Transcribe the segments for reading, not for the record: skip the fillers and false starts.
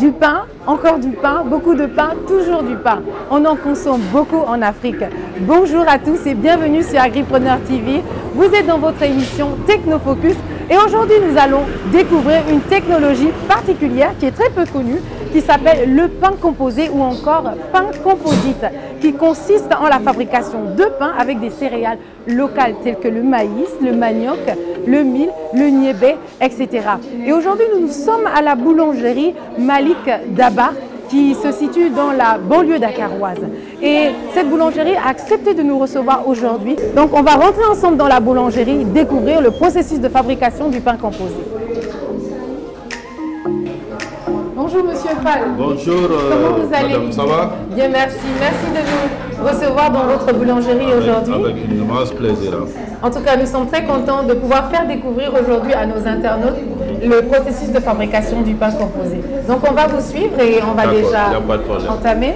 Du pain, encore du pain, beaucoup de pain, toujours du pain. On en consomme beaucoup en Afrique. Bonjour à tous et bienvenue sur Agripreneur TV. Vous êtes dans votre émission Technofocus et aujourd'hui nous allons découvrir une technologie particulière qui est très peu connue, qui s'appelle le pain composé ou encore pain composite, qui consiste en la fabrication de pain avec des céréales locales telles que le maïs, le manioc, le mil, le niébé, etc. Et aujourd'hui, nous sommes à la boulangerie Malik Daba qui se situe dans la banlieue dakaroise. Et cette boulangerie a accepté de nous recevoir aujourd'hui. Donc, on va rentrer ensemble dans la boulangerie, découvrir le processus de fabrication du pain composé. Bonjour Monsieur Fall. Bonjour. Comment vous allez? Madame, ça va? Bien, merci. Merci de nous recevoir dans votre boulangerie aujourd'hui. Avec un immense plaisir. En tout cas, nous sommes très contents de pouvoir faire découvrir aujourd'hui à nos internautes le processus de fabrication du pain composé. Donc on va vous suivre et on va déjà entamer.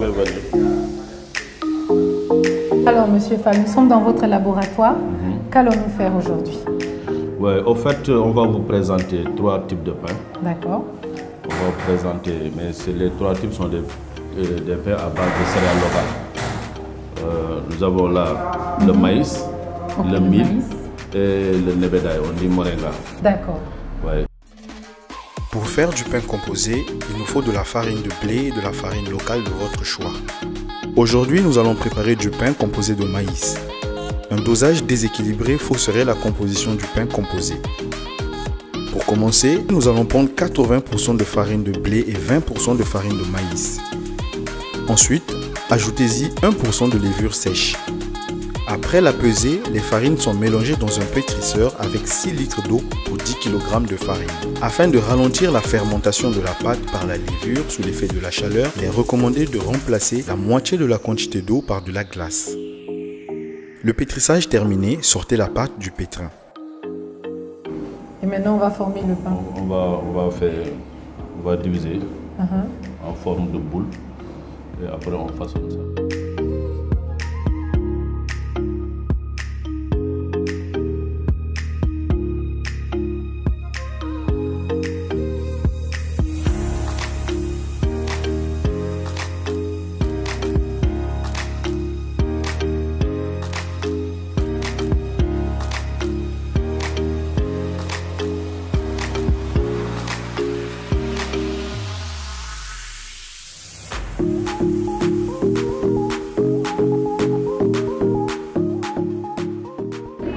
Oui, alors Monsieur Fall, nous sommes dans votre laboratoire. Qu'allons-nous faire aujourd'hui? Ouais, au fait, on va vous présenter 3 types de pain. D'accord. On va vous présenter, mais les 3 types sont des pains à base de céréales locales. Nous avons là le maïs, le mil et le nebedaï, on dit moringa. D'accord. Ouais. Pour faire du pain composé, il nous faut de la farine de blé et de la farine locale de votre choix. Aujourd'hui, nous allons préparer du pain composé de maïs. Un dosage déséquilibré fausserait la composition du pain composé. Pour commencer, nous allons prendre 80% de farine de blé et 20% de farine de maïs. Ensuite, ajoutez-y 1% de levure sèche. Après la pesée, les farines sont mélangées dans un pétrisseur avec 6 litres d'eau pour 10 kg de farine. Afin de ralentir la fermentation de la pâte par la levure sous l'effet de la chaleur, il est recommandé de remplacer la moitié de la quantité d'eau par de la glace. Le pétrissage terminé, sortez la pâte du pétrin. Et maintenant, on va former le pain. On va diviser en forme de boule et après on façonne ça.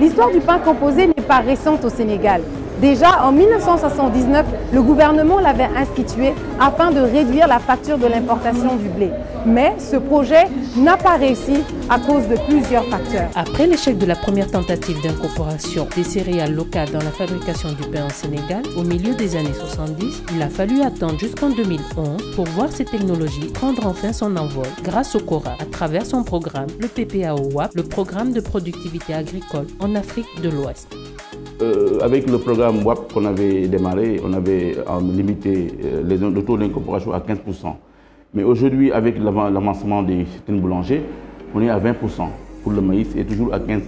L'histoire du pain composé n'est pas récente au Sénégal. Déjà en 1979, le gouvernement l'avait institué afin de réduire la facture de l'importation du blé. Mais ce projet n'a pas réussi à cause de plusieurs facteurs. Après l'échec de la première tentative d'incorporation des céréales locales dans la fabrication du pain au Sénégal, au milieu des années 70, il a fallu attendre jusqu'en 2011 pour voir ces technologies prendre enfin son envol grâce au CORA à travers son programme, le PPAO-WAP, le programme de productivité agricole en Afrique de l'Ouest. Avec le programme WAP qu'on avait démarré, on avait limité le taux d'incorporation à 15%. Mais aujourd'hui, avec l'avancement des certaines boulangers, on est à 20% pour le maïs et toujours à 15%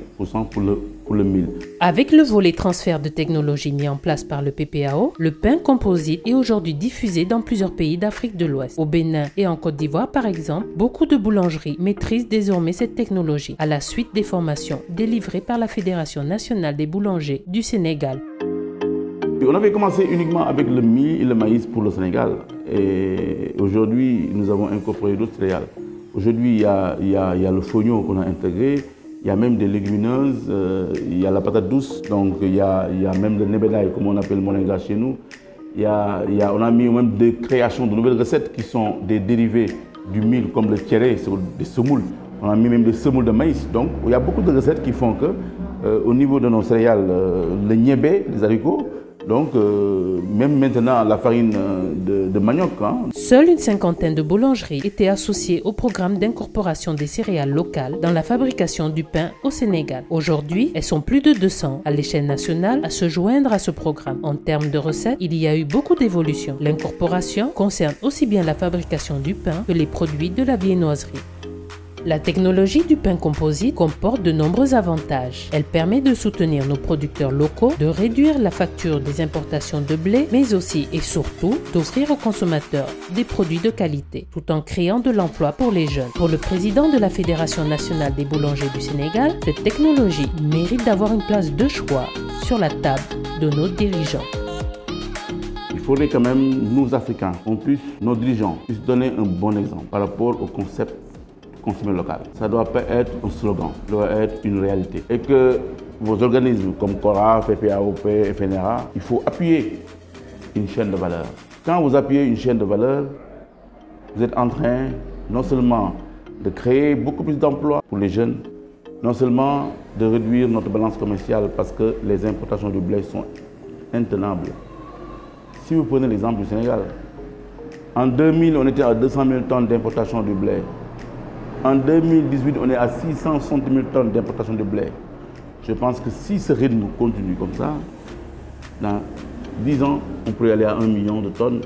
pour le mil. Avec le volet transfert de technologie mis en place par le PPAO, le pain composite est aujourd'hui diffusé dans plusieurs pays d'Afrique de l'Ouest. Au Bénin et en Côte d'Ivoire, par exemple, beaucoup de boulangeries maîtrisent désormais cette technologie à la suite des formations délivrées par la Fédération nationale des boulangers du Sénégal. On avait commencé uniquement avec le mil et le maïs pour le Sénégal. Et aujourd'hui, nous avons incorporé d'autres céréales. Aujourd'hui, il y a le fognon qu'on a intégré. Il y a même des légumineuses, il y a la patate douce, donc il y a même le nebedaï, comme on appelle moringa chez nous. On a mis même des créations de nouvelles recettes qui sont des dérivés du mil, comme le tchéré, des semoules. On a mis même des semoules de maïs. Donc il y a beaucoup de recettes qui font que, au niveau de nos céréales, le niébé, les haricots, donc même maintenant la farine de manioc. Seule une cinquantaine de boulangeries étaient associées au programme d'incorporation des céréales locales dans la fabrication du pain au Sénégal. Aujourd'hui, elles sont plus de 200 à l'échelle nationale à se joindre à ce programme. En termes de recettes, il y a eu beaucoup d'évolutions. L'incorporation concerne aussi bien la fabrication du pain que les produits de la viennoiserie. La technologie du pain composite comporte de nombreux avantages. Elle permet de soutenir nos producteurs locaux, de réduire la facture des importations de blé, mais aussi et surtout d'offrir aux consommateurs des produits de qualité, tout en créant de l'emploi pour les jeunes. Pour le président de la Fédération nationale des boulangers du Sénégal, cette technologie mérite d'avoir une place de choix sur la table de nos dirigeants. Il faudrait quand même, nous Africains, nos dirigeants puissent donner un bon exemple par rapport au concept consommer local. Ça ne doit pas être un slogan, ça doit être une réalité. Et que vos organismes comme CORA, PPAOP, FNRA, il faut appuyer une chaîne de valeur. Quand vous appuyez une chaîne de valeur, vous êtes en train non seulement de créer beaucoup plus d'emplois pour les jeunes, non seulement de réduire notre balance commerciale parce que les importations de blé sont intenables. Si vous prenez l'exemple du Sénégal, en 2000, on était à 200 000 tonnes d'importation de blé. En 2018, on est à 660 000 tonnes d'importation de blé. Je pense que si ce rythme continue comme ça, dans 10 ans, on pourrait aller à 1 million de tonnes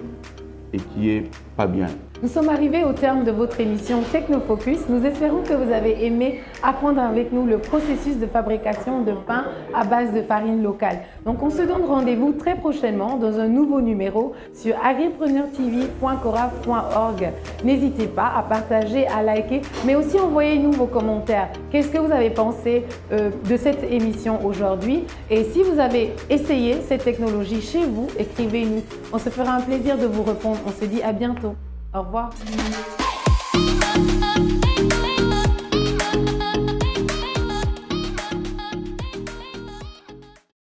et qui est pas bien. Nous sommes arrivés au terme de votre émission Technofocus. Nous espérons que vous avez aimé apprendre avec nous le processus de fabrication de pain à base de farine locale. Donc on se donne rendez-vous très prochainement dans un nouveau numéro sur agripreneurtv.cora.org. N'hésitez pas à partager, à liker, mais aussi envoyez-nous vos commentaires. Qu'est-ce que vous avez pensé de cette émission aujourd'hui? Et si vous avez essayé cette technologie chez vous, écrivez-nous. On se fera un plaisir de vous répondre. On se dit à bientôt. Au revoir.